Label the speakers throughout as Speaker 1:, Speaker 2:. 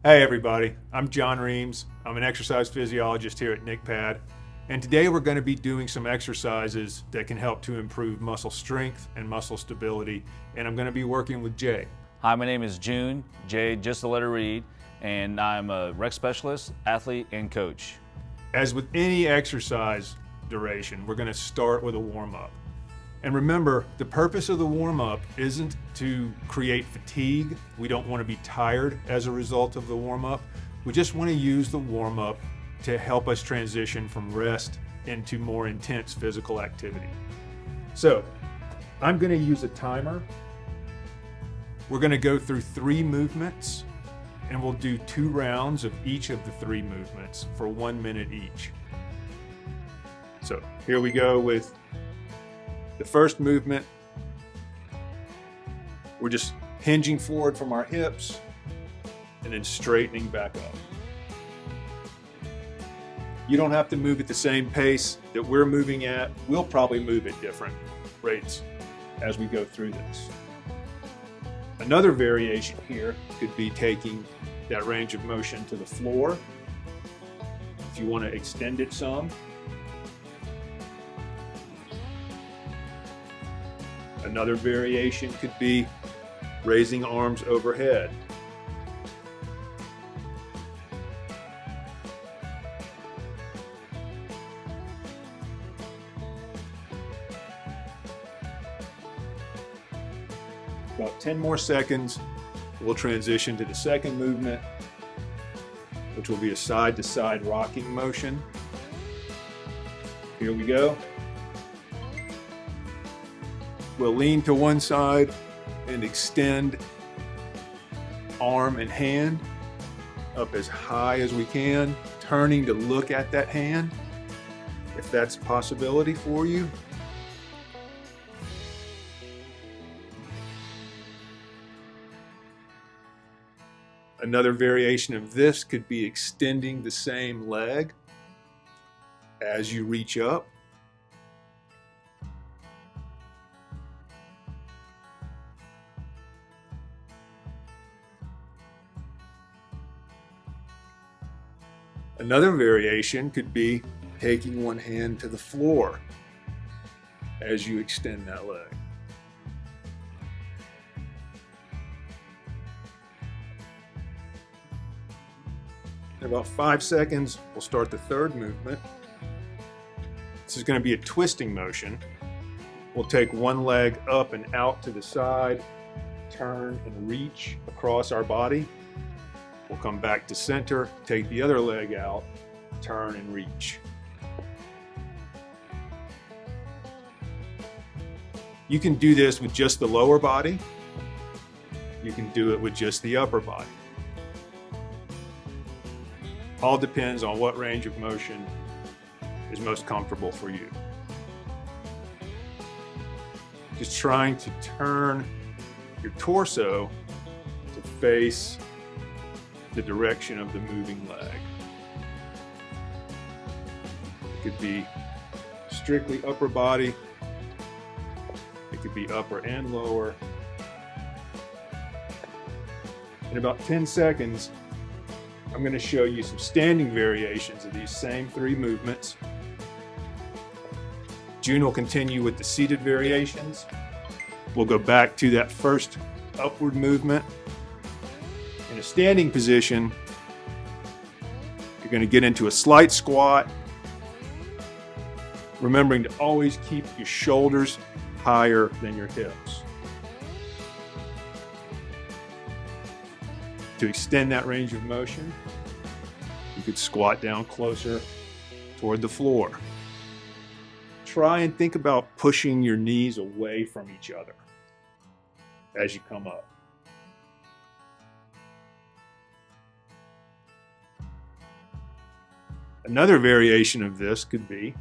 Speaker 1: Hey everybody, I'm John Reams. I'm an exercise physiologist here at NICPAD, and today we're going to be doing some exercises that can help to improve muscle strength and muscle stability, and I'm going to be working with Jay.
Speaker 2: Hi, my name is June, Jay, just the letter Reed, and I'm a rec specialist, athlete, and coach.
Speaker 1: As with any exercise duration, we're going to start with a warm-up. And remember, the purpose of the warm-up isn't to create fatigue. We don't want to be tired as a result of the warm-up. We just want to use the warm-up to help us transition from rest into more intense physical activity. So, I'm going to use a timer. We're going to go through 3 movements, and we'll do 2 rounds of each of the 3 movements for 1 minute each. So, here we go with the first movement. We're just hinging forward from our hips and then straightening back up. You don't have to move at the same pace that we're moving at. We'll probably move at different rates as we go through this. Another variation here could be taking that range of motion to the floor. If you want to extend it some. Another variation could be raising arms overhead. About 10 more seconds, we'll transition to the second movement, which will be a side-to-side rocking motion. Here we go. We'll lean to one side and extend arm and hand up as high as we can, turning to look at that hand, if that's a possibility for you. Another variation of this could be extending the same leg as you reach up. Another variation could be taking one hand to the floor as you extend that leg. In about 5 seconds, we'll start the third movement. This is going to be a twisting motion. We'll take one leg up and out to the side, turn and reach across our body. We'll come back to center, take the other leg out, turn and reach. You can do this with just the lower body. You can do it with just the upper body. All depends on what range of motion is most comfortable for you. Just trying to turn your torso to face the direction of the moving leg. It could be strictly upper body. It could be upper and lower. In about 10 seconds, I'm going to show you some standing variations of these same 3 movements. June will continue with the seated variations. We'll go back to that first upward movement. In a standing position, you're going to get into a slight squat, remembering to always keep your shoulders higher than your hips. To extend that range of motion, you could squat down closer toward the floor. Try and think about pushing your knees away from each other as you come up. Another variation of this could be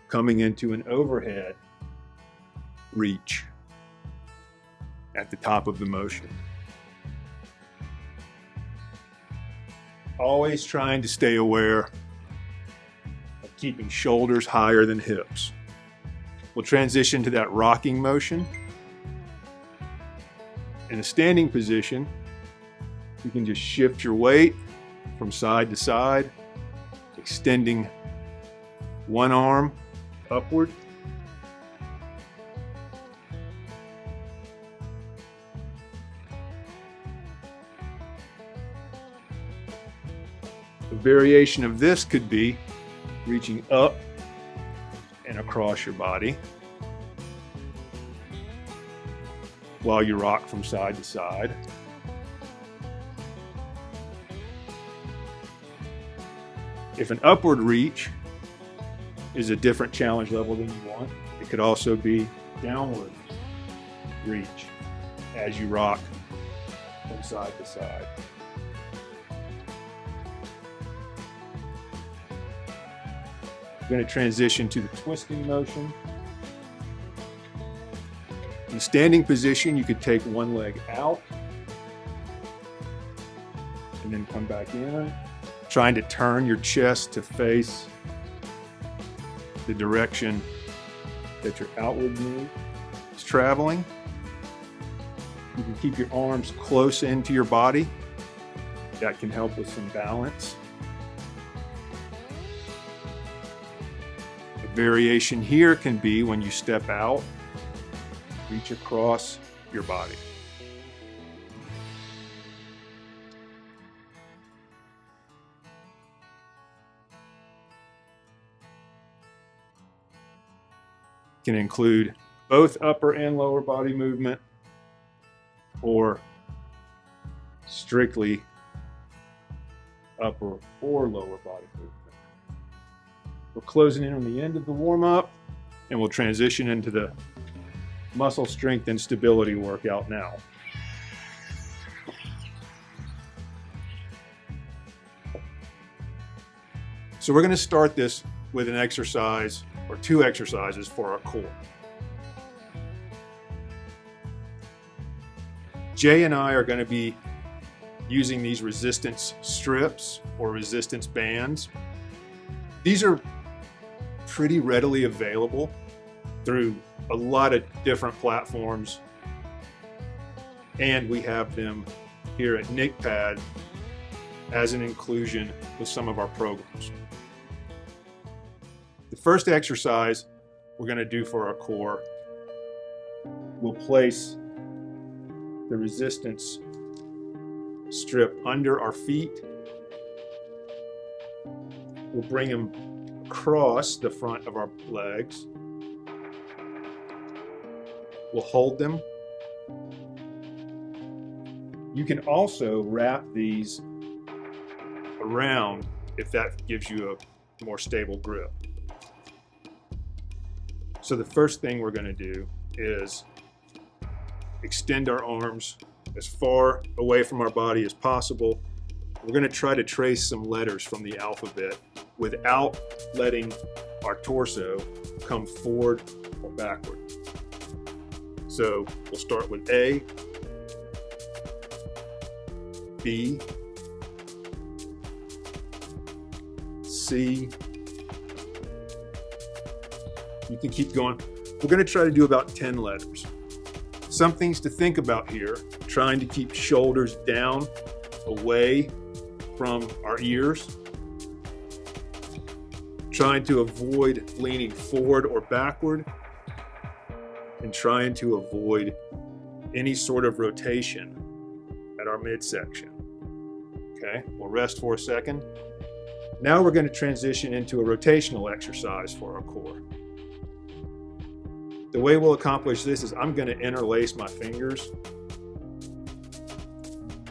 Speaker 1: coming into an overhead reach at the top of the motion. Always trying to stay aware of keeping shoulders higher than hips. We'll transition to that rocking motion. In a standing position, You can just shift your weight from side to side, extending one arm upward. A variation of this could be reaching up and across your body while you rock from side to side. If an upward reach is a different challenge level than you want, it could also be downward reach as you rock from side to side. We're going to transition to the twisting motion. In the standing position, you could take one leg out and then come back in, trying to turn your chest to face the direction that your outward move is traveling. You can keep your arms close into your body. That can help with some balance. A variation here can be when you step out, reach across your body. Can include both upper and lower body movement, or strictly upper or lower body movement. We're closing in on the end of the warm-up, and we'll transition into the muscle strength and stability workout now. So we're going to start this with an exercise or two exercises for our core. Jay and I are going to be using these resistance strips or resistance bands. These are pretty readily available through a lot of different platforms, and we have them here at NICPAD as an inclusion with some of our programs. The first exercise we're going to do for our core, we'll place the resistance strip under our feet. We'll bring them across the front of our legs. We'll hold them. You can also wrap these around if that gives you a more stable grip. So the first thing we're going to do is extend our arms as far away from our body as possible. We're going to try to trace some letters from the alphabet without letting our torso come forward or backward. So we'll start with A, B, C. You can keep going. We're going to try to do about 10 letters. Some things to think about here: trying to keep shoulders down, away from our ears, trying to avoid leaning forward or backward, and trying to avoid any sort of rotation at our midsection. Okay, we'll rest for a second. Now we're going to transition into a rotational exercise for our core. The way we'll accomplish this is I'm going to interlace my fingers.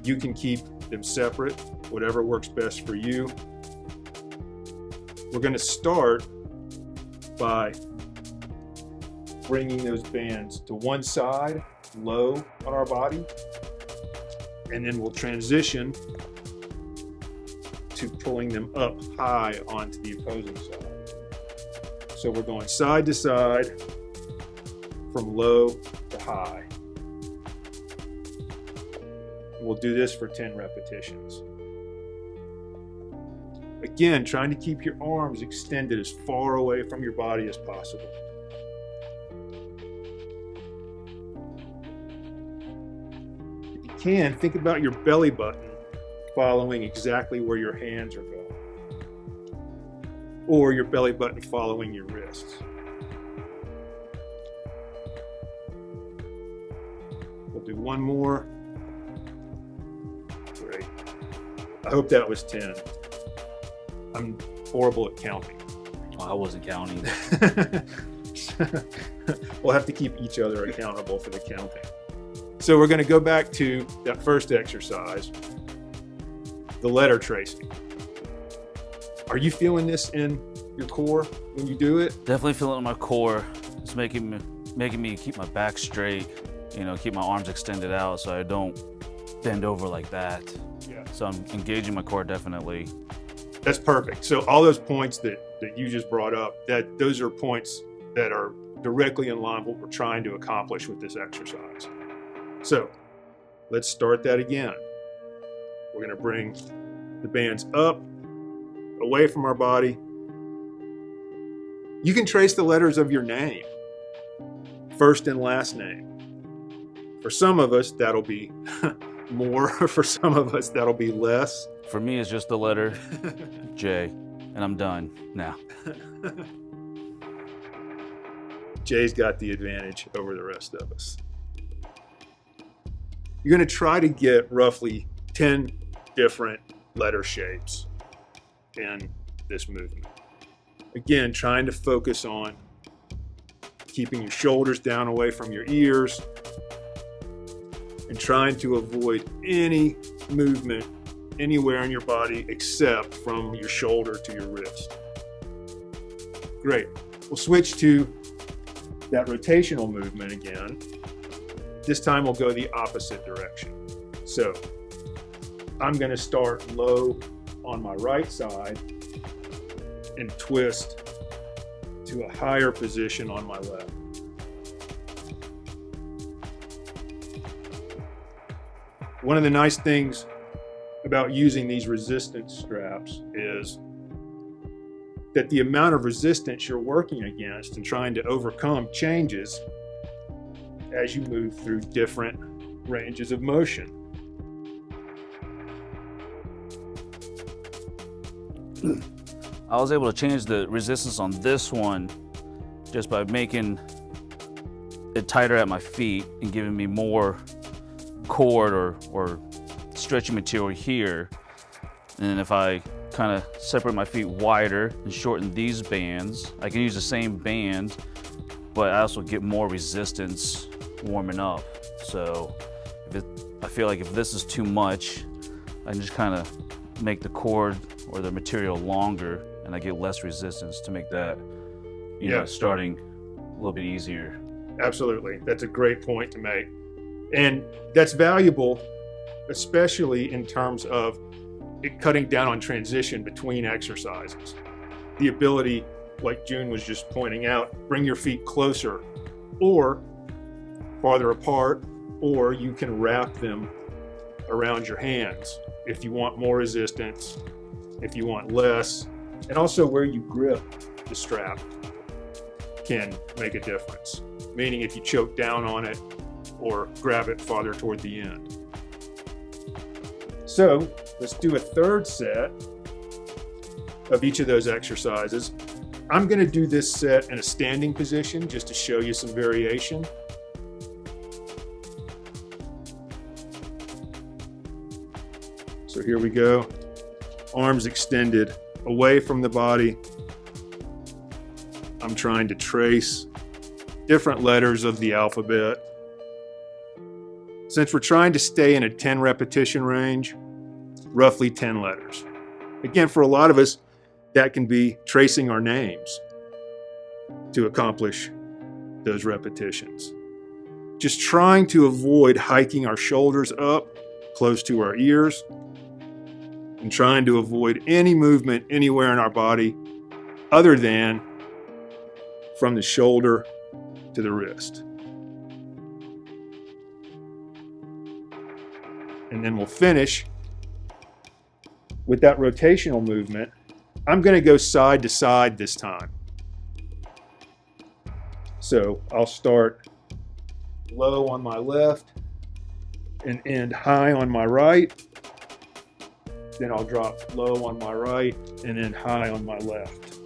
Speaker 1: You can keep them separate, whatever works best for you. We're going to start by bringing those bands to one side, low on our body, and then we'll transition to pulling them up high onto the opposing side. So we're going side to side, from low to high. We'll do this for 10 repetitions. Again, trying to keep your arms extended as far away from your body as possible. If you can, think about your belly button following exactly where your hands are going, or your belly button following your wrists. We'll do one more. Great. I hope that was 10. I'm horrible at counting.
Speaker 2: Well, I wasn't counting.
Speaker 1: We'll have to keep each other accountable for the counting. So we're going to go back to that first exercise, the letter tracing. Are you feeling this in your core when you do it?
Speaker 2: Definitely feel it in my core. It's making me keep my back straight, keep my arms extended out so I don't bend over like that.
Speaker 1: Yeah.
Speaker 2: So I'm engaging my core definitely.
Speaker 1: That's perfect. So all those points that you just brought up, those are points that are directly in line with what we're trying to accomplish with this exercise. So let's start that again. We're going to bring the bands up, away from our body. You can trace the letters of your name, first and last name. For some of us, that'll be more. For some of us, that'll be less.
Speaker 2: For me, it's just the letter J, and I'm done now.
Speaker 1: Jay's got the advantage over the rest of us. You're going to try to get roughly 10 different letter shapes in this movement. Again, trying to focus on keeping your shoulders down away from your ears and trying to avoid any movement anywhere in your body except from your shoulder to your wrist. Great. We'll switch to that rotational movement again. This time we'll go the opposite direction. So I'm going to start low on my right side and twist to a higher position on my left. One of the nice things about using these resistance straps is that the amount of resistance you're working against and trying to overcome changes as you move through different ranges of motion.
Speaker 2: I was able to change the resistance on this one just by making it tighter at my feet and giving me more cord or stretchy material here. And if I kind of separate my feet wider and shorten these bands, I can use the same band, but I also get more resistance warming up. So I feel like if this is too much, I can just kind of make the cord or the material longer and I get less resistance to make that, starting a little bit easier.
Speaker 1: Absolutely. That's a great point to make. And that's valuable, especially in terms of it cutting down on transition between exercises. The ability, like June was just pointing out, bring your feet closer or farther apart, or you can wrap them around your hands if you want more resistance, if you want less, and also where you grip the strap can make a difference. Meaning if you choke down on it or grab it farther toward the end. So let's do a third set of each of those exercises. I'm going to do this set in a standing position just to show you some variation. So here we go. Arms extended away from the body. I'm trying to trace different letters of the alphabet. Since we're trying to stay in a 10 repetition range, roughly 10 letters. Again, for a lot of us, that can be tracing our names to accomplish those repetitions. Just trying to avoid hiking our shoulders up close to our ears and trying to avoid any movement anywhere in our body other than from the shoulder to the wrist. And then we'll finish with that rotational movement. I'm going to go side to side this time. So I'll start low on my left and end high on my right. then I'll drop low on my right and then high on my left.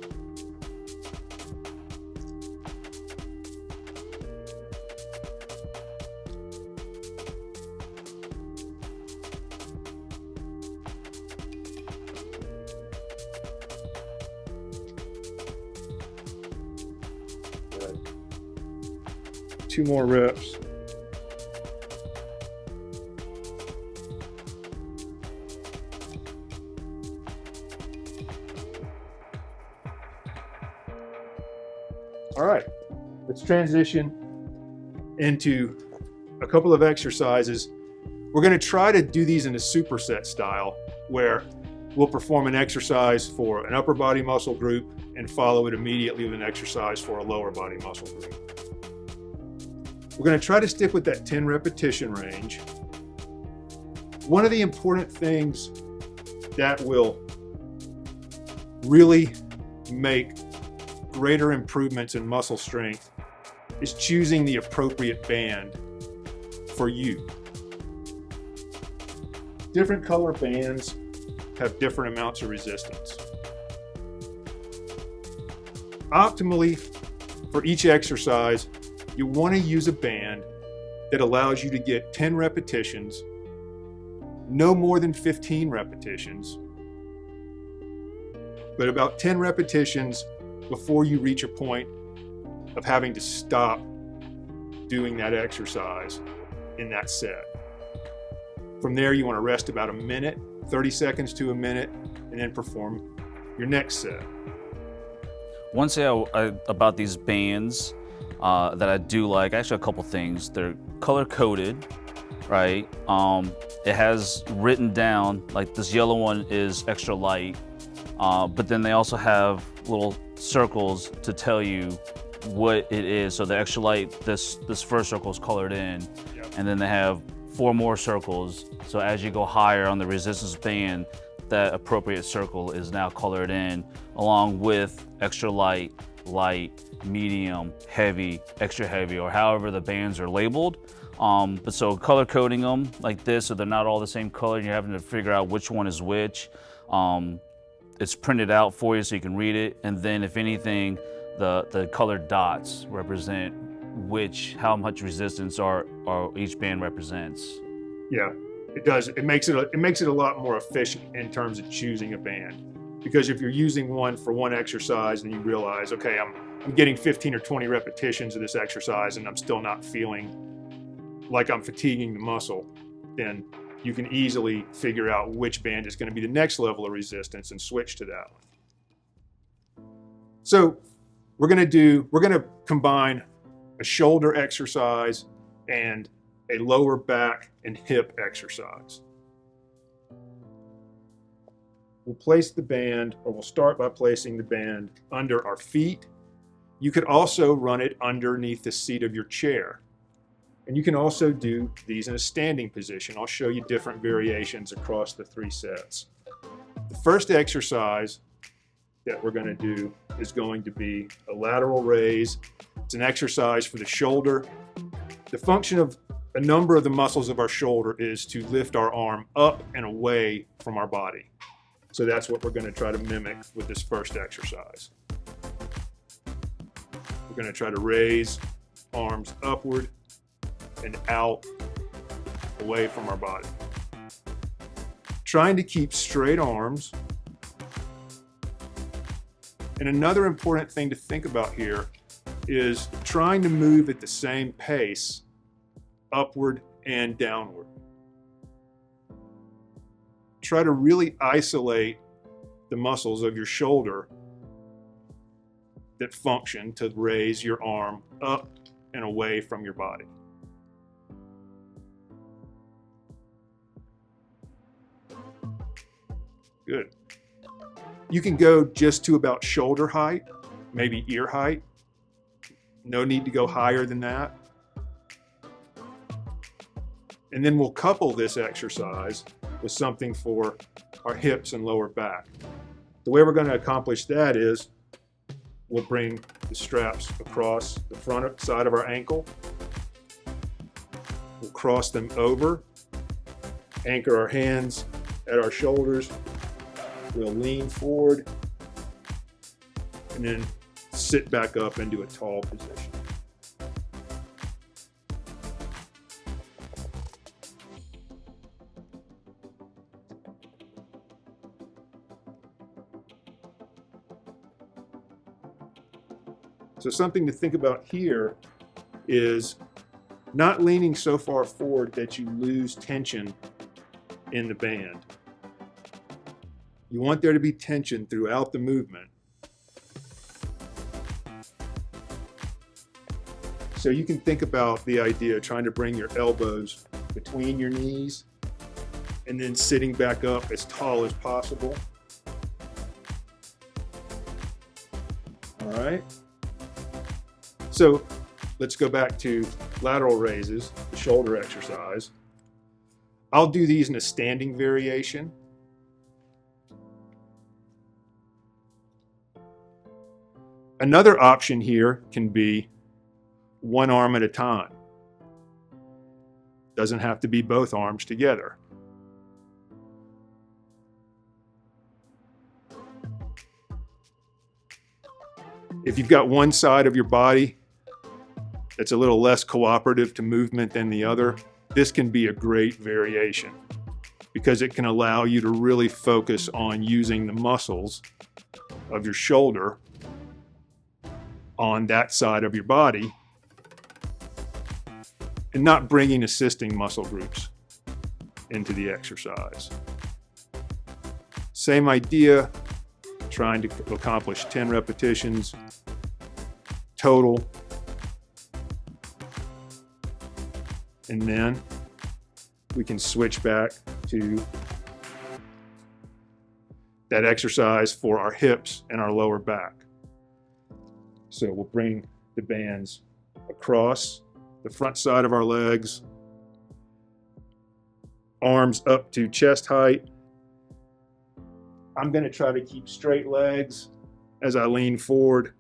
Speaker 1: Good. 2 more reps. All right, let's transition into a couple of exercises. We're going to try to do these in a superset style where we'll perform an exercise for an upper body muscle group and follow it immediately with an exercise for a lower body muscle group. We're going to try to stick with that 10 repetition range. One of the important things that will really make greater improvements in muscle strength is choosing the appropriate band for you. Different color bands have different amounts of resistance. Optimally, for each exercise, you want to use a band that allows you to get 10 repetitions, no more than 15 repetitions, but about 10 repetitions before you reach a point of having to stop doing that exercise in that set. From there, you want to rest about a minute, 30 seconds to a minute, and then perform your next set.
Speaker 2: One thing about these bands that I do like, actually a couple things. They're color coded, right? It has written down, like this yellow one is extra light, but then they also have little circles to tell you what it is. So the extra light, this first circle is colored in, yep. And then they have 4 more circles. So as you go higher on the resistance band, that appropriate circle is now colored in, along with extra light, light, medium, heavy, extra heavy, or however the bands are labeled. But so color coding them like this, so they're not all the same color, and you're having to figure out which one is which. It's printed out for you so you can read it, and then if anything, the colored dots represent how much resistance each band represents.
Speaker 1: Yeah, it does. It makes it a lot more efficient in terms of choosing a band, because if you're using one for one exercise and you realize, okay, I'm getting 15 or 20 repetitions of this exercise and I'm still not feeling like I'm fatiguing the muscle, then you can easily figure out which band is going to be the next level of resistance and switch to that one. So we're going to combine a shoulder exercise and a lower back and hip exercise. We'll place the band, or we'll start by placing the band under our feet. You could also run it underneath the seat of your chair. And you can also do these in a standing position. I'll show you different variations across the 3 sets. The first exercise that we're going to do is going to be a lateral raise. It's an exercise for the shoulder. The function of a number of the muscles of our shoulder is to lift our arm up and away from our body. So that's what we're going to try to mimic with this first exercise. We're going to try to raise arms upward and out, away from our body. Trying to keep straight arms. And another important thing to think about here is trying to move at the same pace, upward and downward. Try to really isolate the muscles of your shoulder that function to raise your arm up and away from your body. Good. You can go just to about shoulder height, maybe ear height. No need to go higher than that. And then we'll couple this exercise with something for our hips and lower back. The way we're going to accomplish that is we'll bring the straps across the front side of our ankle. We'll cross them over, anchor our hands at our shoulders, We'll lean forward and then sit back up into a tall position. So something to think about here is not leaning so far forward that you lose tension in the band. You want there to be tension throughout the movement. So you can think about the idea of trying to bring your elbows between your knees and then sitting back up as tall as possible. All right. So let's go back to lateral raises, the shoulder exercise. I'll do these in a standing variation. Another option here can be one arm at a time. Doesn't have to be both arms together. If you've got one side of your body that's a little less cooperative to movement than the other, this can be a great variation because it can allow you to really focus on using the muscles of your shoulder on that side of your body and not bringing assisting muscle groups into the exercise. Same idea, trying to accomplish 10 repetitions total. And then we can switch back to that exercise for our hips and our lower back. So we'll bring the bands across the front side of our legs, arms up to chest height. I'm going to try to keep straight legs as I lean forward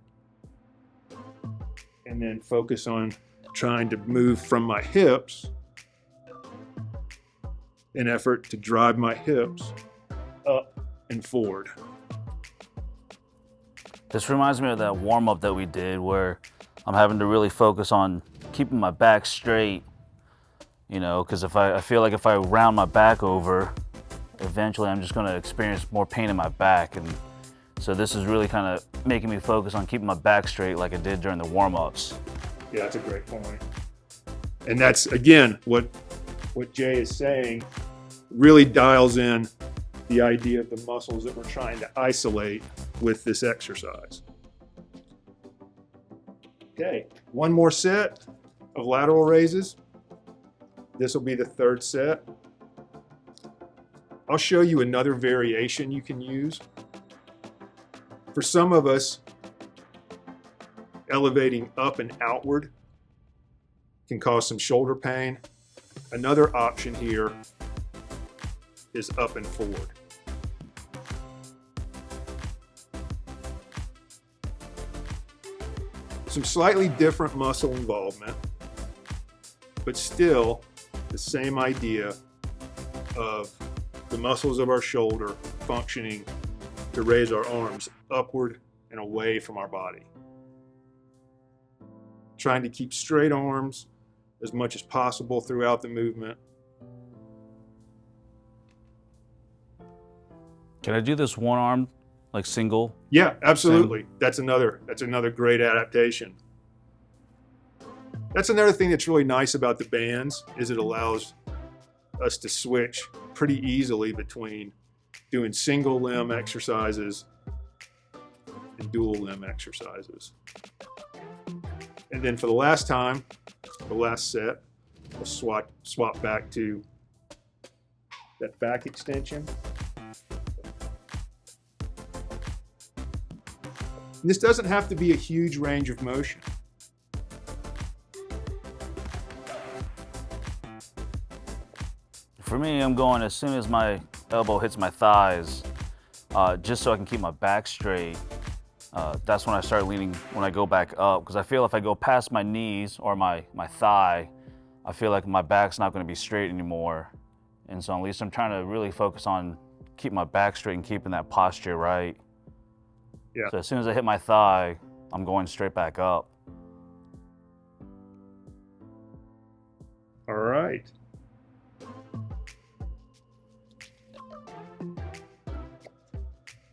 Speaker 1: and then focus on trying to move from my hips in effort to drive my hips up and forward.
Speaker 2: This reminds me of that warm-up that we did where I'm having to really focus on keeping my back straight, you know, because I feel like if I round my back over, eventually I'm just going to experience more pain in my back. And so this is really kind of making me focus on keeping my back straight like I did during the warm-ups.
Speaker 1: Yeah, that's a great point. And that's, again, what Jay is saying really dials in the idea of the muscles that we're trying to isolate with this exercise. Okay, one more set of lateral raises. This will be the third set. I'll show you another variation you can use. For some of us, elevating up and outward can cause some shoulder pain. Another option here is up and forward. Some slightly different muscle involvement, but still the same idea of the muscles of our shoulder functioning to raise our arms upward and away from our body. Trying to keep straight arms as much as possible throughout the movement.
Speaker 2: Can I do this one arm, like single?
Speaker 1: Yeah, absolutely. That's another great adaptation. That's another thing that's really nice about the bands is it allows us to switch pretty easily between doing single limb exercises and dual limb exercises. And then for the last time, the last set, we'll swap back to that back extension. And this doesn't have to be a huge range of motion.
Speaker 2: For me, I'm going as soon as my elbow hits my thighs, just so I can keep my back straight. That's when I start leaning, when I go back up, because I feel if I go past my knees or my thigh, I feel like my back's not going to be straight anymore. And so at least I'm trying to really focus on keep my back straight and keeping that posture right.
Speaker 1: Yeah.
Speaker 2: So as soon as I hit my thigh, I'm going straight back up.
Speaker 1: All right.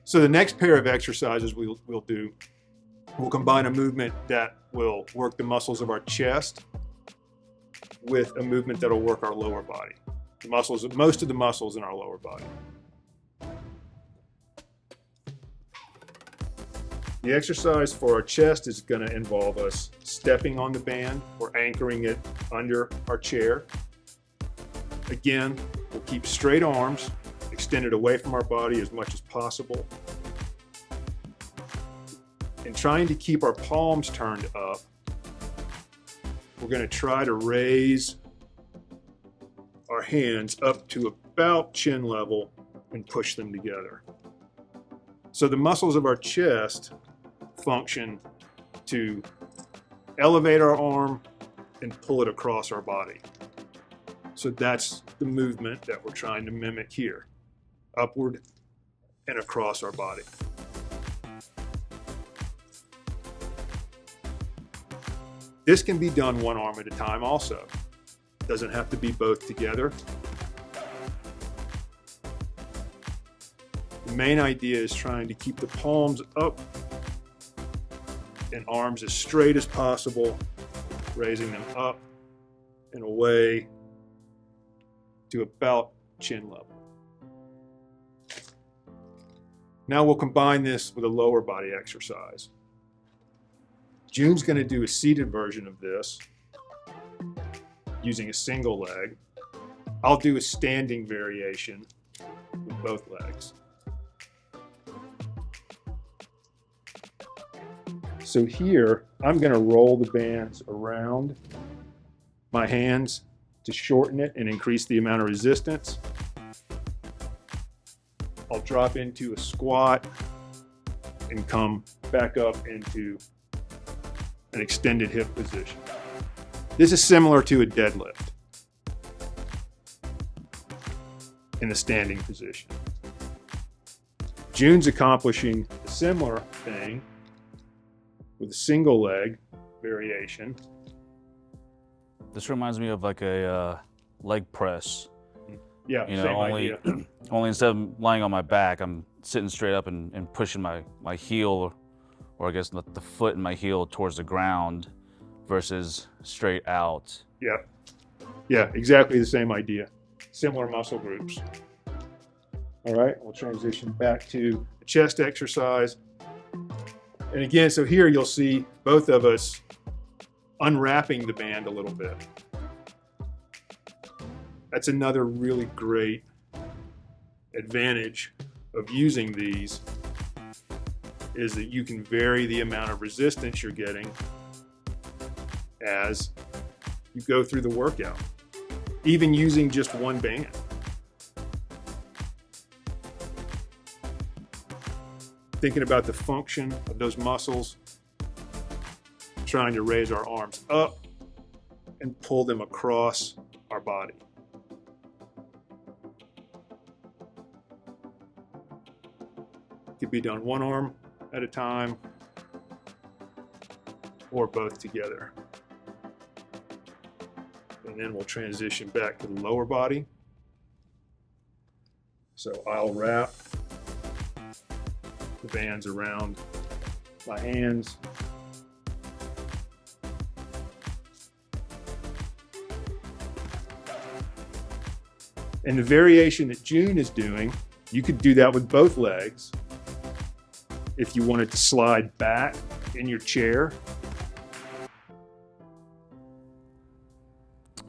Speaker 1: So the next pair of exercises we'll do, we'll combine a movement that will work the muscles of our chest with a movement that'll work our lower body. The muscles, most of the muscles in our lower body. The exercise for our chest is going to involve us stepping on the band or anchoring it under our chair. Again, we'll keep straight arms, extended away from our body as much as possible. And trying to keep our palms turned up, we're going to try to raise our hands up to about chin level and push them together. So the muscles of our chest function to elevate our arm and pull it across our body. So that's the movement that we're trying to mimic here, upward and across our body. This can be done one arm at a time also. It doesn't have to be both together. The main idea is trying to keep the palms up and arms as straight as possible, raising them up and away to about chin level. Now we'll combine this with a lower body exercise. June's going to do a seated version of this using a single leg. I'll do a standing variation with both legs. So here, I'm going to roll the bands around my hands to shorten it and increase the amount of resistance. I'll drop into a squat and come back up into an extended hip position. This is similar to a deadlift in the standing position. June's accomplishing a similar thing with a single leg variation.
Speaker 2: This reminds me of like a leg press.
Speaker 1: Yeah,
Speaker 2: you know,
Speaker 1: same
Speaker 2: only
Speaker 1: idea.
Speaker 2: only instead of lying on my back, I'm sitting straight up and pushing my heel, or I guess the foot and my heel towards the ground versus straight out.
Speaker 1: Yeah, yeah, exactly the same idea. Similar muscle groups. All right, we'll transition back to a chest exercise. And again, so here you'll see both of us unwrapping the band a little bit. That's another really great advantage of using these, is that you can vary the amount of resistance you're getting as you go through the workout, even using just one band. Thinking about the function of those muscles, trying to raise our arms up and pull them across our body. Could be done one arm at a time or both together. And then we'll transition back to the lower body. So I'll wrap the bands around my hands. And the variation that June is doing, you could do that with both legs. If you wanted to slide back in your chair.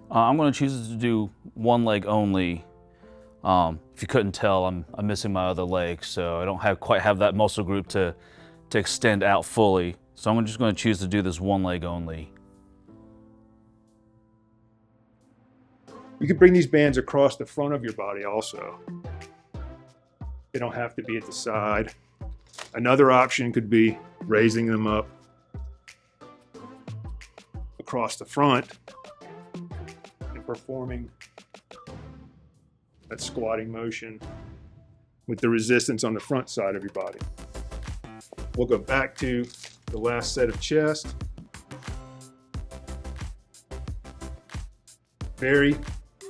Speaker 2: I'm going to choose to do one leg only. If you couldn't tell, I'm missing my other leg, so I don't quite have that muscle group to extend out fully. So I'm just going to choose to do this one leg only.
Speaker 1: You could bring these bands across the front of your body also. They don't have to be at the side. Another option could be raising them up across the front and performing that squatting motion with the resistance on the front side of your body. We'll go back to the last set of chest. Vary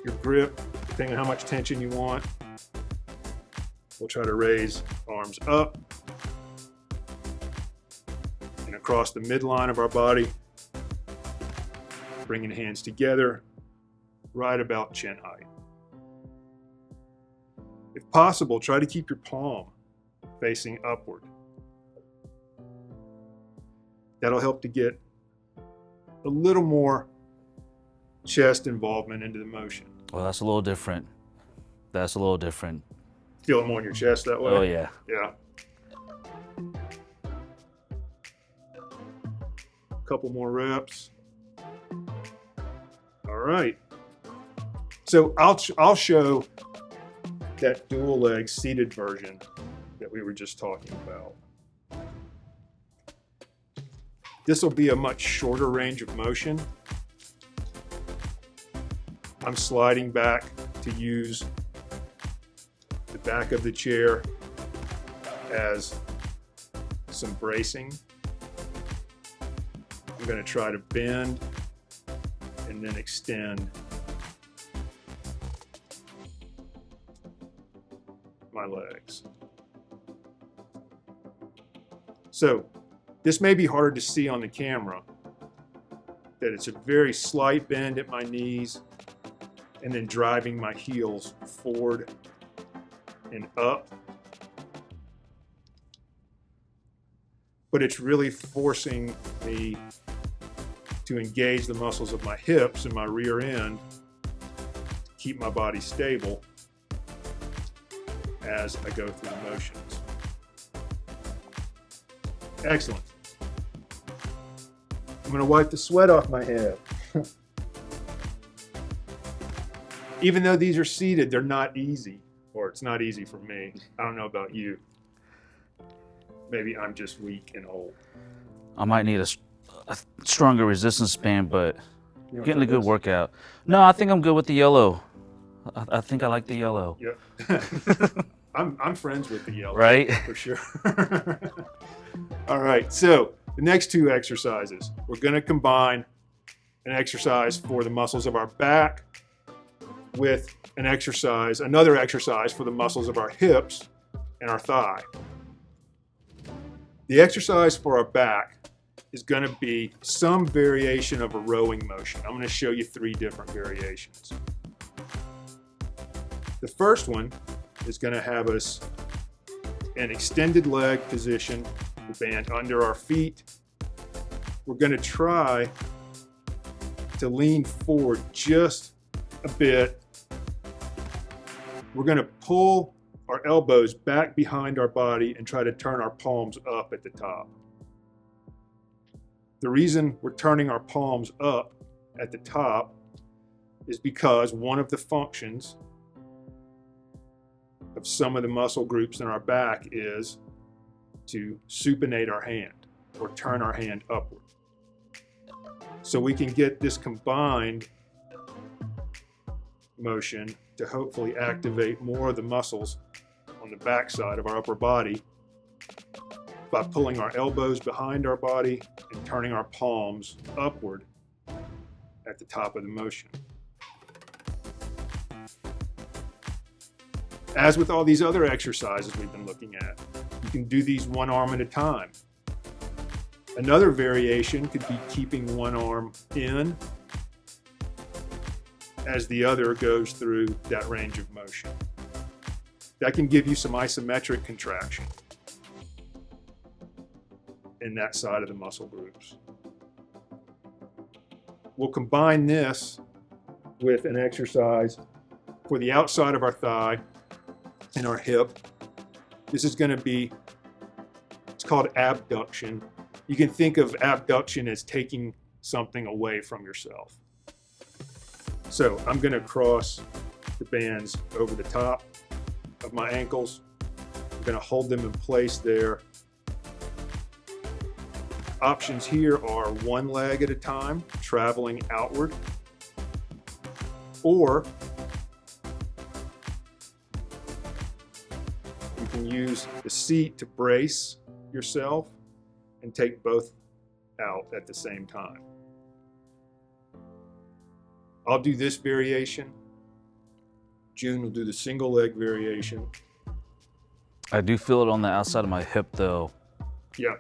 Speaker 1: your grip depending on how much tension you want. We'll try to raise arms up and across the midline of our body, bringing hands together right about chin height. If possible, try to keep your palm facing upward. That'll help to get a little more chest involvement into the motion.
Speaker 2: Well, that's a little different. That's a little different.
Speaker 1: Feel it more in your chest that way?
Speaker 2: Oh, yeah.
Speaker 1: Yeah. A couple more reps. All right. So I'll show that dual leg seated version that we were just talking about. This will be a much shorter range of motion. I'm sliding back to use the back of the chair as some bracing. I'm going to try to bend and then extend my legs. So this may be hard to see on the camera, that it's a very slight bend at my knees and then driving my heels forward and up. But it's really forcing me to engage the muscles of my hips and my rear end, keep my body stable as I go through the motions. Excellent. I'm going to wipe the sweat off my head. Even though these are seated, they're not easy, or it's not easy for me. I don't know about you. Maybe I'm just weak and old.
Speaker 2: I might need a stronger resistance band, but
Speaker 1: You
Speaker 2: getting a good workout. No, I think I'm good with the yellow. I think I like the yellow.
Speaker 1: Yep. I'm friends with the yellow.
Speaker 2: Right?
Speaker 1: For sure. All right, so the next two exercises, we're going to combine an exercise for the muscles of our back with another exercise for the muscles of our hips and our thigh. The exercise for our back is going to be some variation of a rowing motion. I'm going to show you 3 different variations. The first one is going to have us in extended leg position, the band under our feet. We're going to try to lean forward just a bit. We're going to pull our elbows back behind our body and try to turn our palms up at the top. The reason we're turning our palms up at the top is because one of the functions of some of the muscle groups in our back is to supinate our hand or turn our hand upward. So we can get this combined motion to hopefully activate more of the muscles on the back side of our upper body by pulling our elbows behind our body and turning our palms upward at the top of the motion. As with all these other exercises we've been looking at, you can do these one arm at a time. Another variation could be keeping one arm in as the other goes through that range of motion. That can give you some isometric contraction in that side of the muscle groups. We'll combine this with an exercise for the outside of our thigh and our hip. This is going to be, it's called abduction. You can think of abduction as taking something away from yourself. So I'm going to cross the bands over the top of my ankles. I'm going to hold them in place there. Options here are one leg at a time, traveling outward, or can use the seat to brace yourself and take both out at the same time. I'll do this variation. June will do the single leg variation.
Speaker 2: I do feel it on the outside of my hip though.
Speaker 1: Yeah.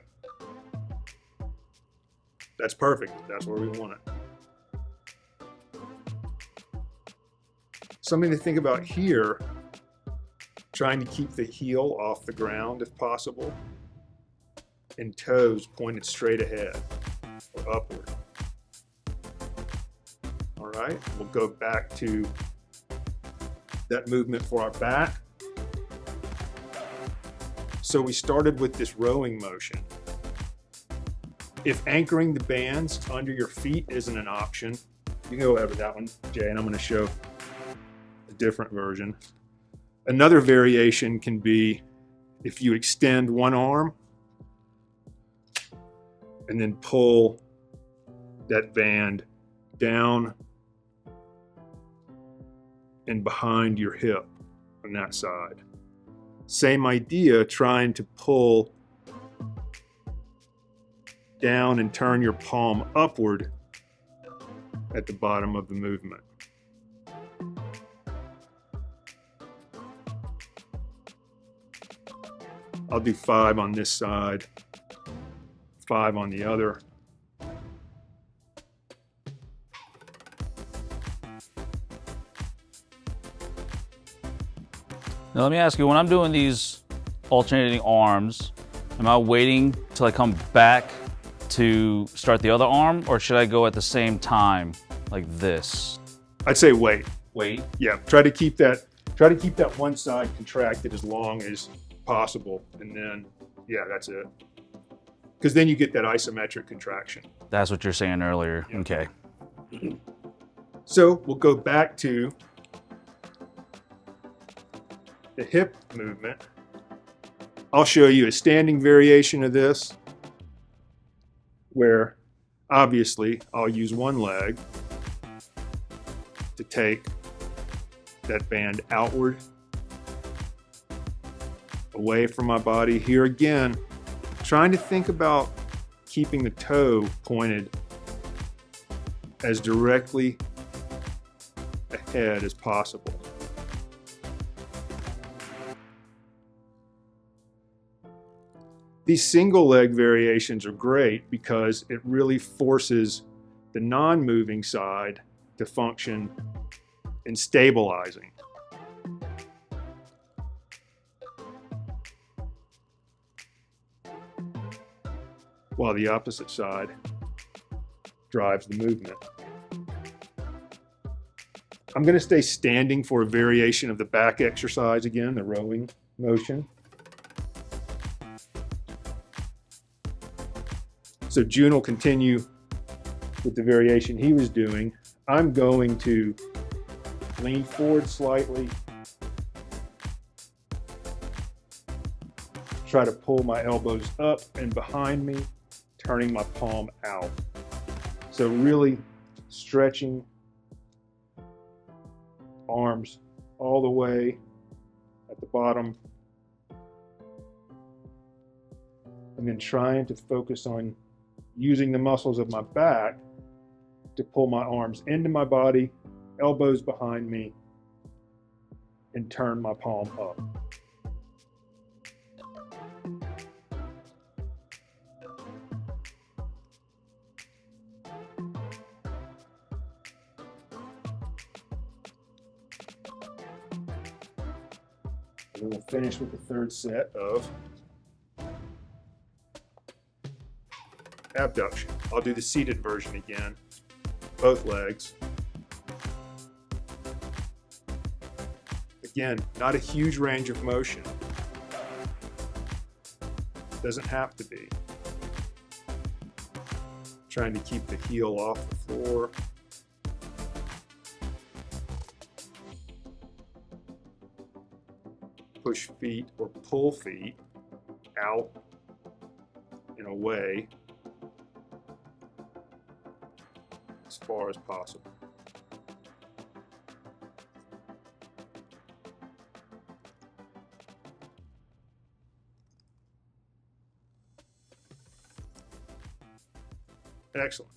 Speaker 1: That's perfect. That's where we want it. Something to think about here, trying to keep the heel off the ground if possible, and toes pointed straight ahead or upward. All right, we'll go back to that movement for our back. So we started with this rowing motion. If anchoring the bands under your feet isn't an option, you can go ahead with that one, Jay, and I'm going to show a different version. Another variation can be if you extend one arm and then pull that band down and behind your hip on that side. Same idea, trying to pull down and turn your palm upward at the bottom of the movement. I'll do 5 on this side, 5 on the other.
Speaker 2: Now let me ask you, when I'm doing these alternating arms, am I waiting till I come back to start the other arm, or should I go at the same time like this?
Speaker 1: I'd say wait.
Speaker 2: Wait.
Speaker 1: Yeah, try to keep that one side contracted as long as possible, and then yeah, that's it. Because then you get that isometric contraction.
Speaker 2: That's what you're saying earlier.
Speaker 1: Yeah.
Speaker 2: Okay.
Speaker 1: So we'll go back to the hip movement. I'll show you a standing variation of this, where obviously I'll use one leg to take that band outward, away from my body. Here again, trying to think about keeping the toe pointed as directly ahead as possible. These single leg variations are great because it really forces the non-moving side to function in stabilizing. While the opposite side drives the movement. I'm going to stay standing for a variation of the back exercise again, the rowing motion. So June will continue with the variation he was doing. I'm going to lean forward slightly, try to pull my elbows up and behind me, turning my palm out. So really stretching arms all the way at the bottom, and then trying to focus on using the muscles of my back to pull my arms into my body, elbows behind me, and turn my palm up. And then we'll finish with the third set of abduction. I'll do the seated version again, both legs. Again, not a huge range of motion. Doesn't have to be. Trying to keep the heel off the floor. Push feet or pull feet out and away as far as possible. Excellent.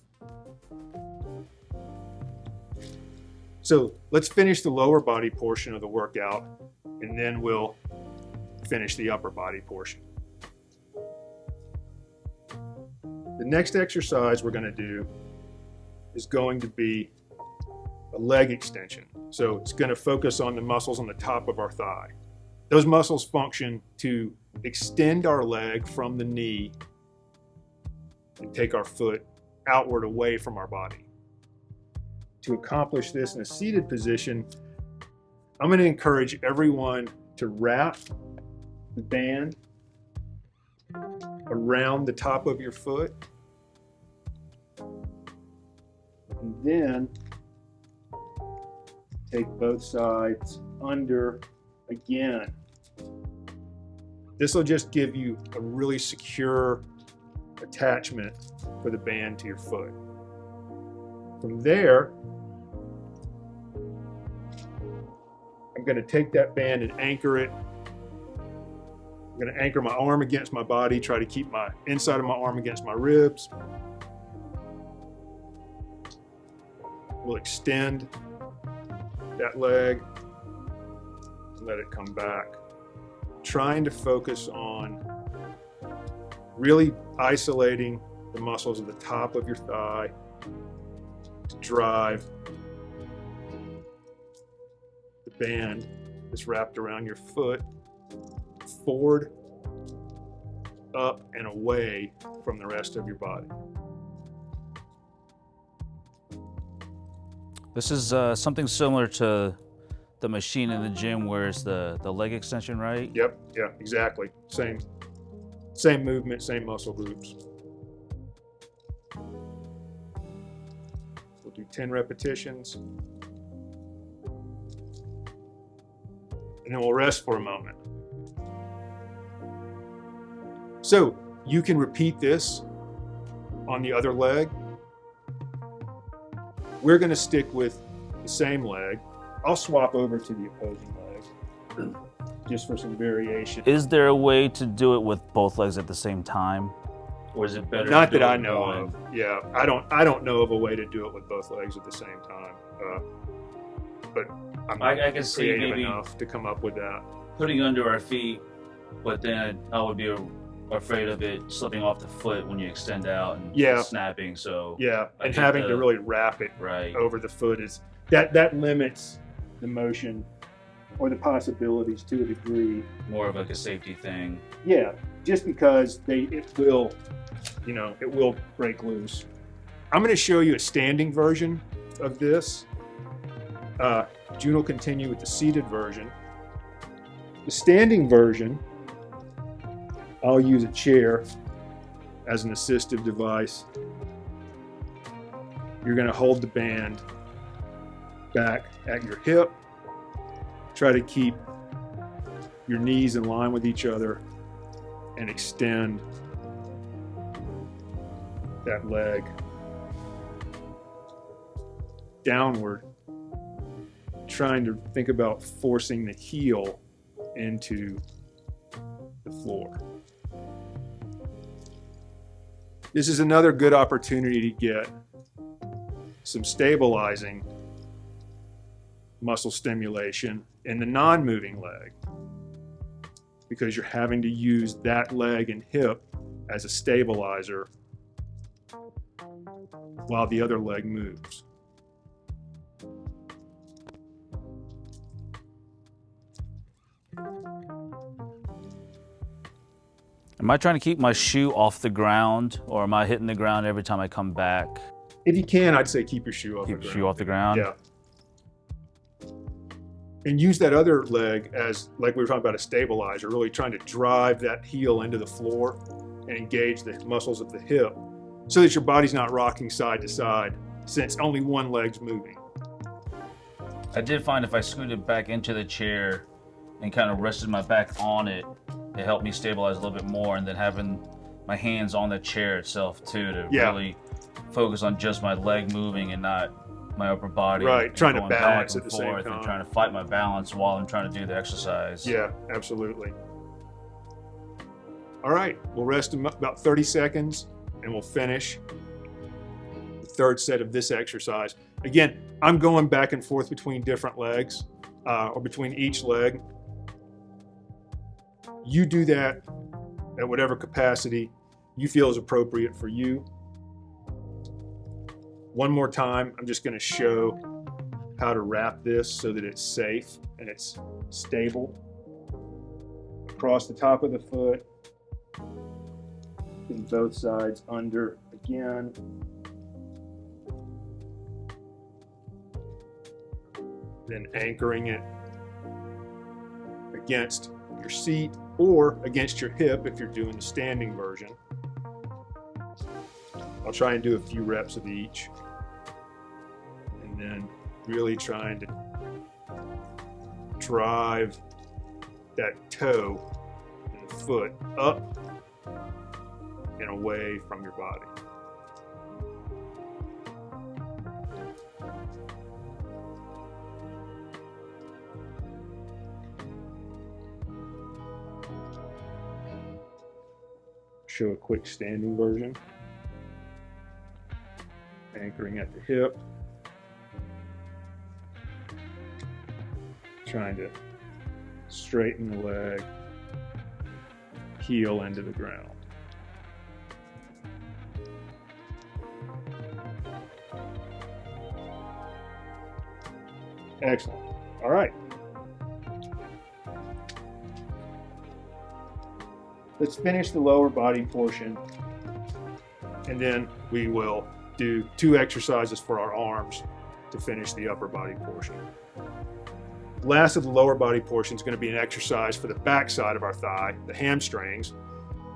Speaker 1: So let's finish the lower body portion of the workout, and then we'll finish the upper body portion. The next exercise we're going to do is going to be a leg extension. So it's going to focus on the muscles on the top of our thigh. Those muscles function to extend our leg from the knee and take our foot outward away from our body. To accomplish this in a seated position, I'm going to encourage everyone to wrap the band around the top of your foot, and then take both sides under again. This will just give you a really secure attachment for the band to your foot. From there, I'm going to take that band and anchor it. I'm going to anchor my arm against my body, try to keep my inside of my arm against my ribs. We'll extend that leg and let it come back. Trying to focus on really isolating the muscles at the top of your thigh to drive the band that's wrapped around your foot forward, up, and away from the rest of your body.
Speaker 2: This is something similar to the machine in the gym where it's the leg extension, right?
Speaker 1: Yep, yeah, exactly. Same movement, same muscle groups. We'll do 10 repetitions. And then we'll rest for a moment. So you can repeat this on the other leg. We're going to stick with the same leg. I'll swap over to the opposing leg just for some variation.
Speaker 2: Is there a way to do it with both legs at the same time? Or is it better?
Speaker 1: Not
Speaker 2: to do
Speaker 1: that I
Speaker 2: it
Speaker 1: know
Speaker 2: one?
Speaker 1: of. Yeah, I don't know of a way to do it with both legs at the same time. But I'm
Speaker 2: I can see
Speaker 1: creative
Speaker 2: maybe
Speaker 1: enough to come up with that.
Speaker 2: putting under our feet, but then I would be afraid of it slipping off the foot when you extend out and
Speaker 1: Yeah.
Speaker 2: snapping. So
Speaker 1: Yeah,
Speaker 2: I
Speaker 1: and
Speaker 2: get
Speaker 1: having
Speaker 2: the-
Speaker 1: to really wrap it
Speaker 2: right.
Speaker 1: over the foot is that limits the motion or the possibilities to a degree.
Speaker 2: More of like a safety thing.
Speaker 1: Yeah, just because it will break loose. I'm going to show you a standing version of this. June will continue with the seated version. The standing version, I'll use a chair as an assistive device. You're going to hold the band back at your hip. Try to keep your knees in line with each other and extend that leg downward, trying to think about forcing the heel into the floor. This is another good opportunity to get some stabilizing muscle stimulation in the non-moving leg, because you're having to use that leg and hip as a stabilizer while the other leg moves.
Speaker 2: Am I trying to keep my shoe off the ground, or am I hitting the ground every time I come back?
Speaker 1: If you can, I'd say keep your shoe off
Speaker 2: Keep
Speaker 1: the
Speaker 2: your
Speaker 1: ground.
Speaker 2: shoe off the ground?
Speaker 1: Yeah. And use that other leg as, like we were talking about, a stabilizer, really trying to drive that heel into the floor and engage the muscles of the hip so that your body's not rocking side to side since only one leg's moving.
Speaker 2: I did find if I scooted back into the chair and kind of rested my back on it, it helped me stabilize a little bit more, and then having my hands on the chair itself too to really focus on just my leg moving and not my upper body.
Speaker 1: Right,
Speaker 2: and
Speaker 1: trying to
Speaker 2: going
Speaker 1: balance
Speaker 2: back
Speaker 1: at
Speaker 2: and
Speaker 1: the same
Speaker 2: forth
Speaker 1: time.
Speaker 2: and trying to fight my balance while I'm trying to do the exercise.
Speaker 1: Yeah, absolutely. All right, we'll rest about 30 seconds and we'll finish third set of this exercise. Again, I'm going back and forth between different legs or between each leg. You do that at whatever capacity you feel is appropriate for you. One more time, I'm just going to show how to wrap this so that it's safe and it's stable. Across the top of the foot, and both sides under again. Then anchoring it against your seat or against your hip if you're doing the standing version. I'll try and do a few reps of each. And then really trying to drive that toe and the foot up and away from your body. Show a quick standing version. Anchoring at the hip. Trying to straighten the leg, heel into the ground. Excellent. All right. Let's finish the lower body portion, and then we will do 2 exercises for our arms to finish the upper body portion. Last of the lower body portion is going to be an exercise for the back side of our thigh, the hamstrings.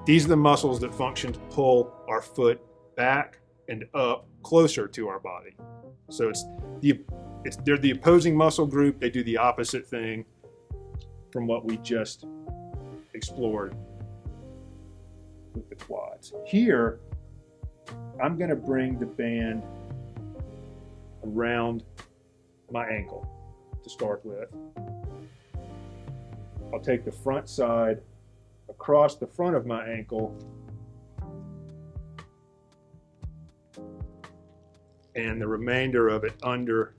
Speaker 1: These are the muscles that function to pull our foot back and up closer to our body. So they're the opposing muscle group. They do the opposite thing from what we just explored with the quads. Here, I'm going to bring the band around my ankle to start with. I'll take the front side across the front of my ankle and the remainder of it under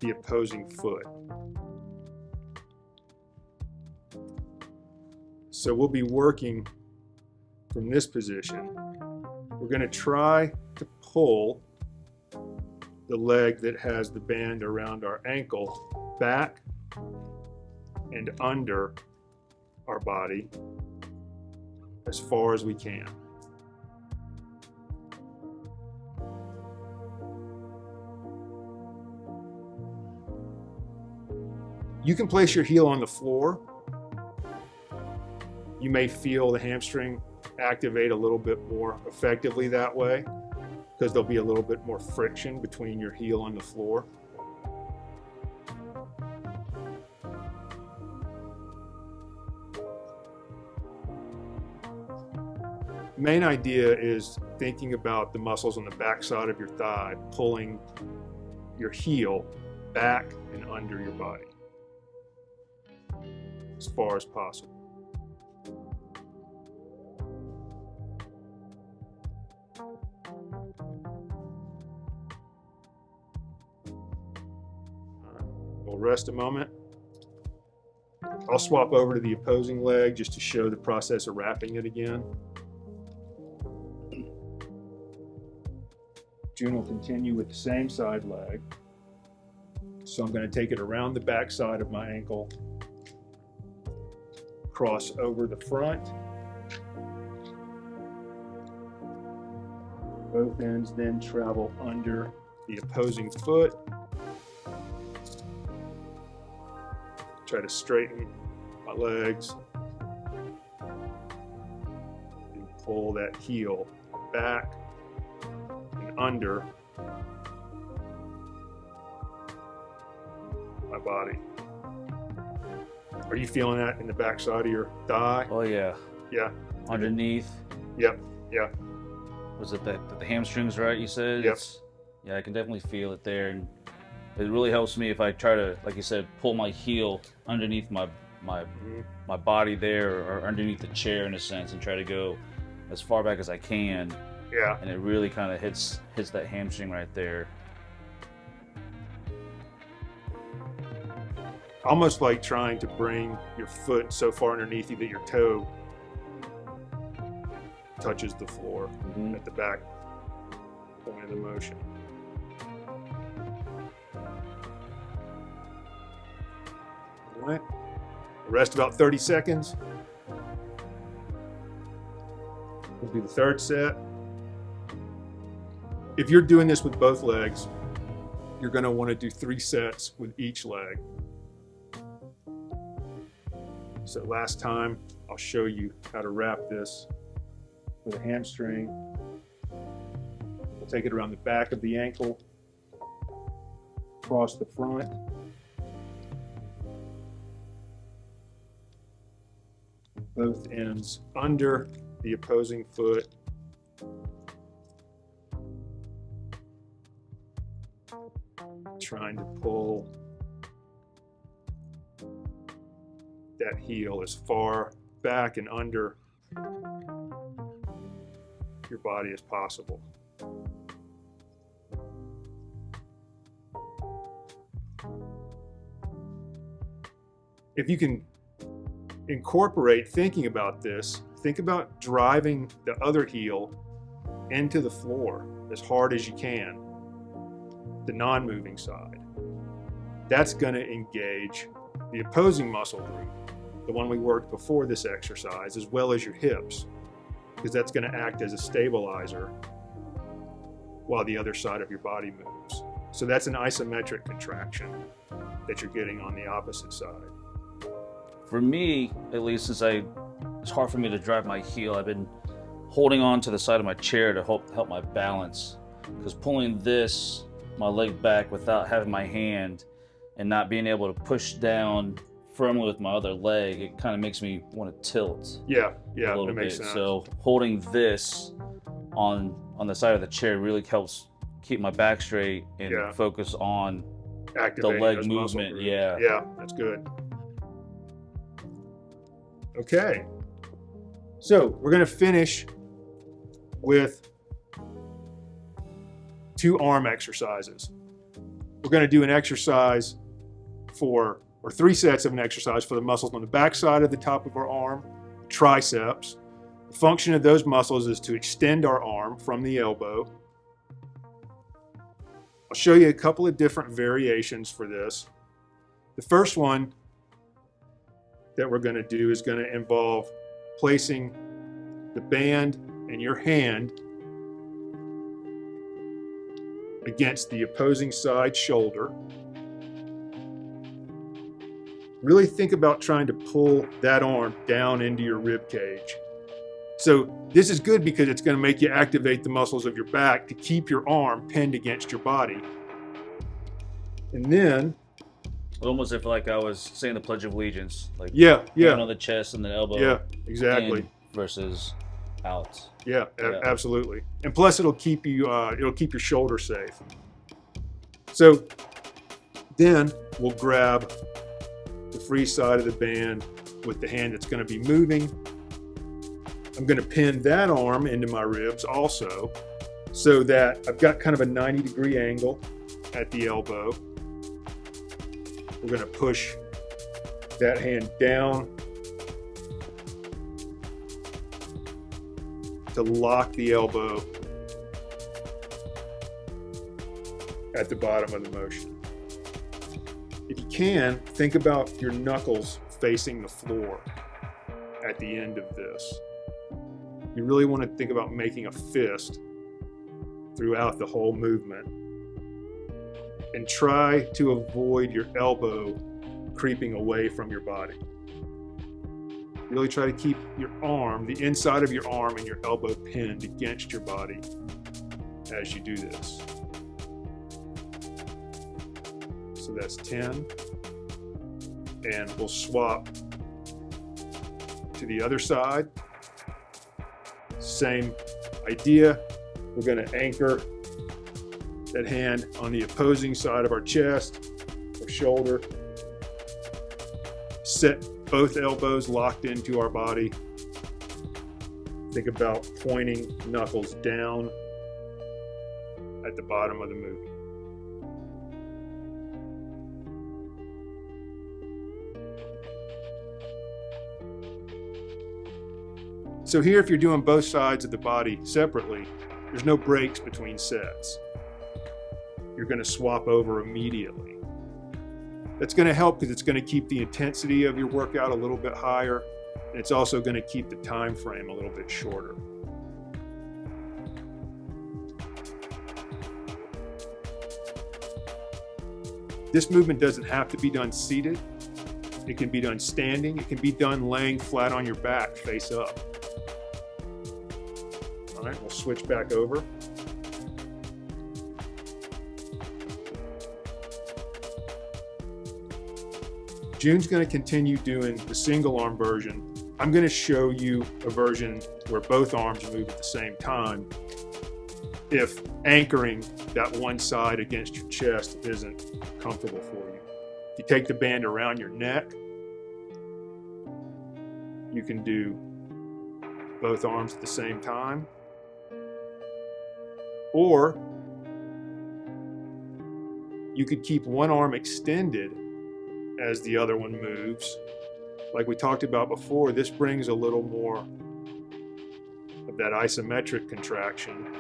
Speaker 1: the opposing foot. So we'll be working from this position. We're going to try to pull the leg that has the band around our ankle back and under our body as far as we can. You can place your heel on the floor. You may feel the hamstring activate a little bit more effectively that way because there'll be a little bit more friction between your heel and the floor. Main idea is thinking about the muscles on the back side of your thigh, pulling your heel back and under your body as far as possible. We'll rest a moment. I'll swap over to the opposing leg just to show the process of wrapping it again. June will continue with the same side leg. So I'm going to take it around the back side of my ankle, cross over the front. Both ends then travel under the opposing foot. Try to straighten my legs and pull that heel back and under my body. Are you feeling that in the back side of your thigh?
Speaker 2: Oh yeah.
Speaker 1: Yeah.
Speaker 2: Underneath.
Speaker 1: Yep. Yeah.
Speaker 2: Was it the hamstrings, right? You said.
Speaker 1: Yep.
Speaker 2: Yeah, I can definitely feel it there, and it really helps me if I try to, like you said, pull my heel underneath my body there, or underneath the chair in a sense, and try to go as far back as I can.
Speaker 1: Yeah.
Speaker 2: and it really kind of hits that hamstring right there.
Speaker 1: Almost like trying to bring your foot so far underneath you that your toe touches the floor at the back point of the motion. All right. Rest about 30 seconds. We'll do the third set. If you're doing this with both legs, you're going to want to do 3 sets with each leg. So last time, I'll show you how to wrap this with a hamstring. We'll take it around the back of the ankle, across the front. Both ends under the opposing foot. Trying to pull that heel as far back and under your body as possible. If you can incorporate thinking about this, think about driving the other heel into the floor as hard as you can, the non-moving side. That's going to engage the opposing muscle group, the one we worked before this exercise, as well as your hips, because that's going to act as a stabilizer while the other side of your body moves. So that's an isometric contraction that you're getting on the opposite side.
Speaker 2: For me, at least, since it's hard for me to drive my heel, I've been holding on to the side of my chair to help my balance, because pulling my leg back without having my hand and not being able to push down firmly with my other leg, it kind of makes me want to tilt.
Speaker 1: Yeah,
Speaker 2: a little
Speaker 1: that makes
Speaker 2: bit.
Speaker 1: sense.
Speaker 2: So holding this on the side of the chair really helps keep my back straight and focus on
Speaker 1: activating
Speaker 2: the leg
Speaker 1: those muscle
Speaker 2: movement.
Speaker 1: groups.
Speaker 2: Yeah.
Speaker 1: Yeah, that's good. Okay. So we're going to finish with 2 arm exercises. We're going to do an exercise or 3 sets of an exercise for the muscles on the back side of the top of our arm, triceps. The function of those muscles is to extend our arm from the elbow. I'll show you a couple of different variations for this. The first one that we're going to do is going to involve placing the band and your hand against the opposing side shoulder. Really think about trying to pull that arm down into your rib cage. So this is good because it's going to make you activate the muscles of your back to keep your arm pinned against your body. And then
Speaker 2: Almost if like I was saying the Pledge of Allegiance, like hand on the chest and the elbow.
Speaker 1: Yeah, exactly.
Speaker 2: In versus out.
Speaker 1: Yeah, absolutely. And plus, it'll keep you. It'll keep your shoulder safe. So then we'll grab the free side of the band with the hand that's going to be moving. I'm going to pin that arm into my ribs also, so that I've got kind of a 90-degree angle at the elbow. We're going to push that hand down to lock the elbow at the bottom of the motion. If you can, think about your knuckles facing the floor at the end of this. You really want to think about making a fist throughout the whole movement. And try to avoid your elbow creeping away from your body. Really try to keep your arm, the inside of your arm and your elbow pinned against your body as you do this. So that's 10. And we'll swap to the other side. Same idea. We're going to anchor that hand on the opposing side of our chest or shoulder. Set both elbows locked into our body. Think about pointing knuckles down at the bottom of the movement. So here, if you're doing both sides of the body separately, there's no breaks between sets. You're going to swap over immediately. That's going to help because it's going to keep the intensity of your workout a little bit higher, and it's also going to keep the time frame a little bit shorter. This movement doesn't have to be done seated. It can be done standing. It can be done laying flat on your back, face up. All right, we'll switch back over. June's going to continue doing the single arm version. I'm going to show you a version where both arms move at the same time if anchoring that one side against your chest isn't comfortable for you. If you take the band around your neck, you can do both arms at the same time. Or you could keep one arm extended as the other one moves. Like we talked about before, this brings a little more of that isometric contraction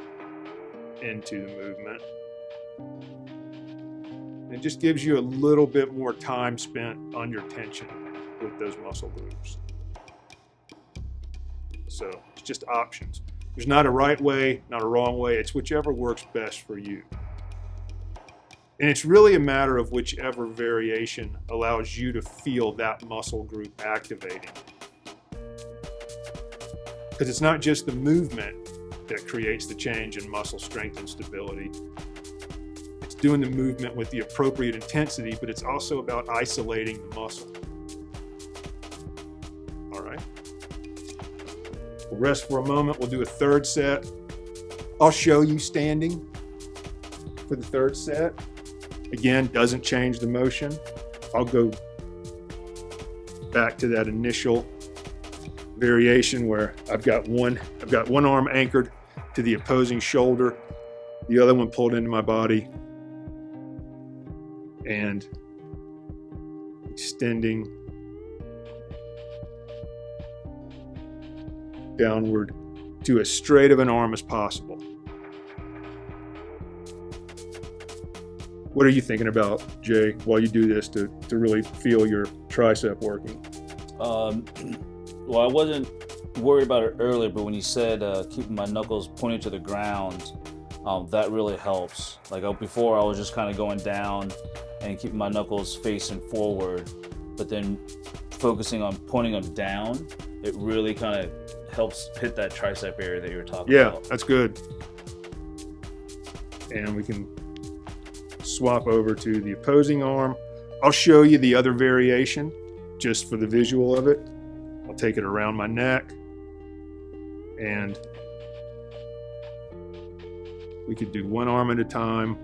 Speaker 1: into the movement. It just gives you a little bit more time spent under tension with those muscle groups. So it's just options. There's not a right way, not a wrong way. It's whichever works best for you. And it's really a matter of whichever variation allows you to feel that muscle group activating. Because it's not just the movement that creates the change in muscle strength and stability. It's doing the movement with the appropriate intensity, but it's also about isolating the muscle. All right. We'll rest for a moment. We'll do a third set. I'll show you standing for the third set. Again, doesn't change the motion. I'll go back to that initial variation where I've got one arm anchored to the opposing shoulder, the other one pulled into my body, and extending downward to as straight of an arm as possible. What are you thinking about, Jay, while you do this to really feel your tricep working?
Speaker 2: Well, I wasn't worried about it earlier, but when you said keeping my knuckles pointing to the ground, that really helps. Like before, I was just kind of going down and keeping my knuckles facing forward, but then focusing on pointing them down, it really kind of helps hit that tricep area that you were talking about.
Speaker 1: Yeah, that's good. And we can swap over to the opposing arm. I'll show you the other variation just for the visual of it. I'll take it around my neck, and we could do one arm at a time,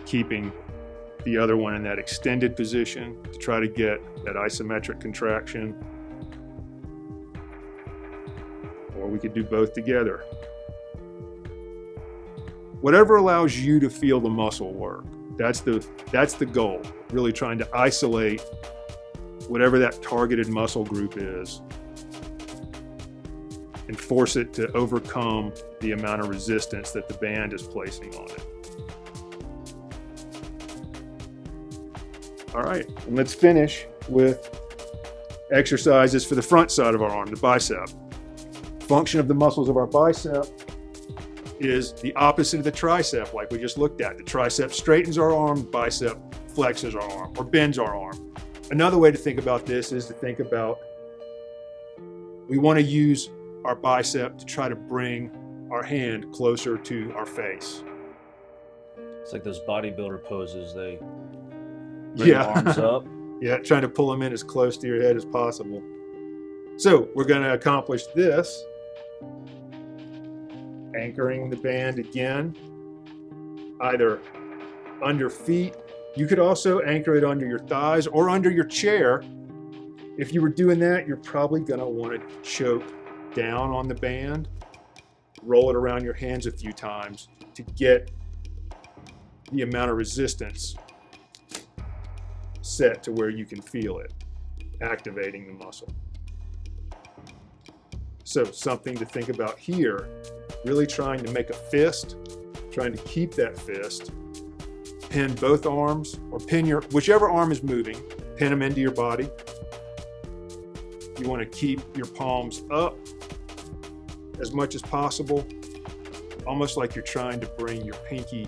Speaker 1: keeping the other one in that extended position to try to get that isometric contraction. Or we could do both together. Whatever allows you to feel the muscle work, that's the goal. Really trying to isolate whatever that targeted muscle group is and force it to overcome the amount of resistance that the band is placing on it. All right, and let's finish with exercises for the front side of our arm, the bicep. Function of the muscles of our bicep is the opposite of the tricep, like we just looked at. The tricep straightens our arm, bicep flexes our arm or bends our arm. Another way to think about this is to think about, we want to use our bicep to try to bring our hand closer to our face.
Speaker 2: It's like those bodybuilder poses. They bring their arms up.
Speaker 1: Yeah, trying to pull them in as close to your head as possible. So we're going to accomplish this. Anchoring the band again, either under feet. You could also anchor it under your thighs or under your chair If you were doing that, you're probably gonna want to choke down on the band, roll it around your hands a few times to get the amount of resistance set to where you can feel it, activating the muscle. So something to think about here, really trying to make a fist, trying to keep that fist, pin both arms, or pin whichever arm is moving, pin them into your body. You want to keep your palms up as much as possible, almost like you're trying to bring your pinky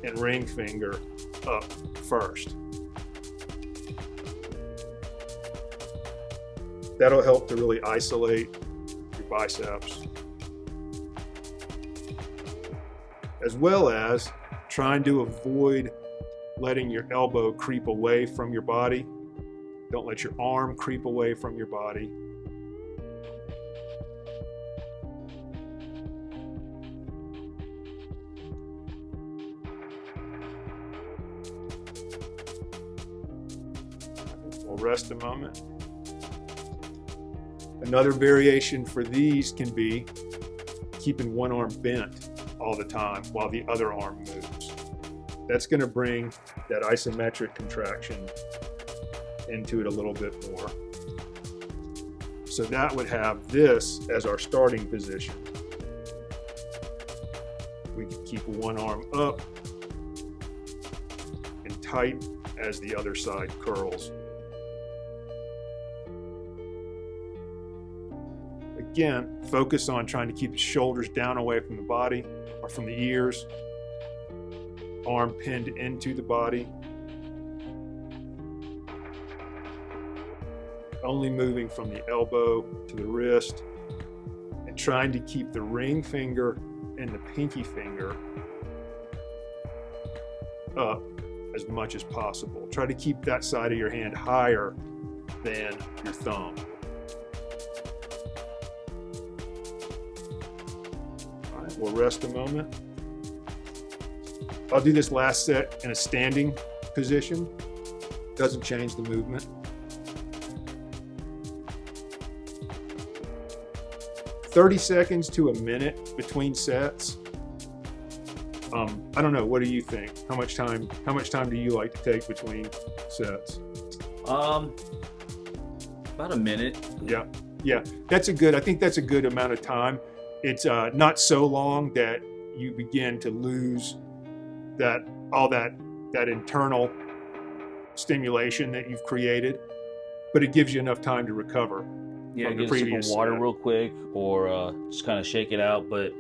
Speaker 1: and ring finger up first. That'll help to really isolate your biceps, as well as trying to avoid letting your elbow creep away from your body. Don't let your arm creep away from your body. We'll rest a moment. Another variation for these can be keeping one arm bent all the time while the other arm moves. That's going to bring that isometric contraction into it a little bit more. So that would have this as our starting position. We could keep one arm up and tight as the other side curls. Again, focus on trying to keep the shoulders down away from the body or from the ears, arm pinned into the body. Only moving from the elbow to the wrist, and trying to keep the ring finger and the pinky finger up as much as possible. Try to keep that side of your hand higher than your thumb. All right, we'll rest a moment. I'll do this last set in a standing position. Doesn't change the movement. 30 seconds to a minute between sets. I don't know. What do you think? How much time do you like to take between sets?
Speaker 2: About a minute.
Speaker 1: Yeah. That's a good. I think that's a good amount of time. It's not so long that you begin to lose all that internal stimulation that you've created, but it gives you enough time to recover.
Speaker 2: Yeah, get a sip of water real quick, or just kind of shake it out. But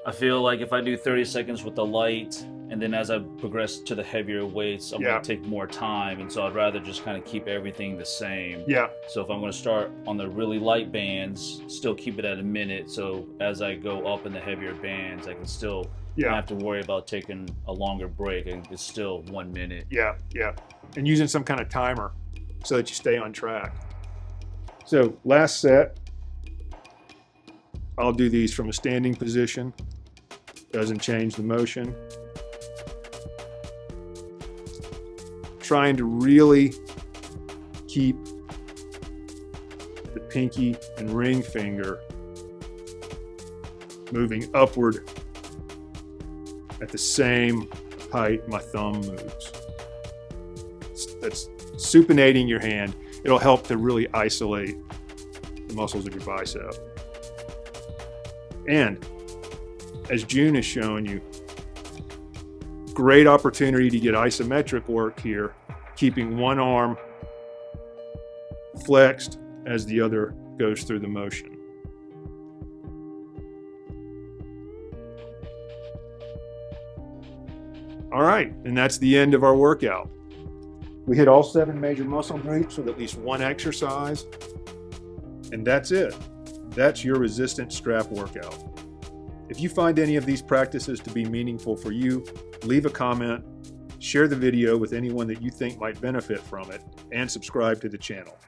Speaker 2: I feel like if I do 30 seconds with the light, and then as I progress to the heavier weights, I'm going to take more time. And so I'd rather just kind of keep everything the same.
Speaker 1: Yeah.
Speaker 2: So if I'm going to start on the really light bands, still keep it at a minute. So as I go up in the heavier bands, I can still not have to worry about taking a longer break. And it's still 1 minute.
Speaker 1: Yeah. And using some kind of timer so that you stay on track. So last set, I'll do these from a standing position. Doesn't change the motion. Trying to really keep the pinky and ring finger moving upward at the same height my thumb moves. That's supinating your hand. It'll help to really isolate the muscles of your bicep. And as June has shown you, great opportunity to get isometric work here, keeping one arm flexed as the other goes through the motion. All right, and that's the end of our workout. We hit all 7 major muscle groups with at least one exercise, and that's it. That's your resistance strap workout. If you find any of these practices to be meaningful for you, leave a comment, share the video with anyone that you think might benefit from it, and subscribe to the channel.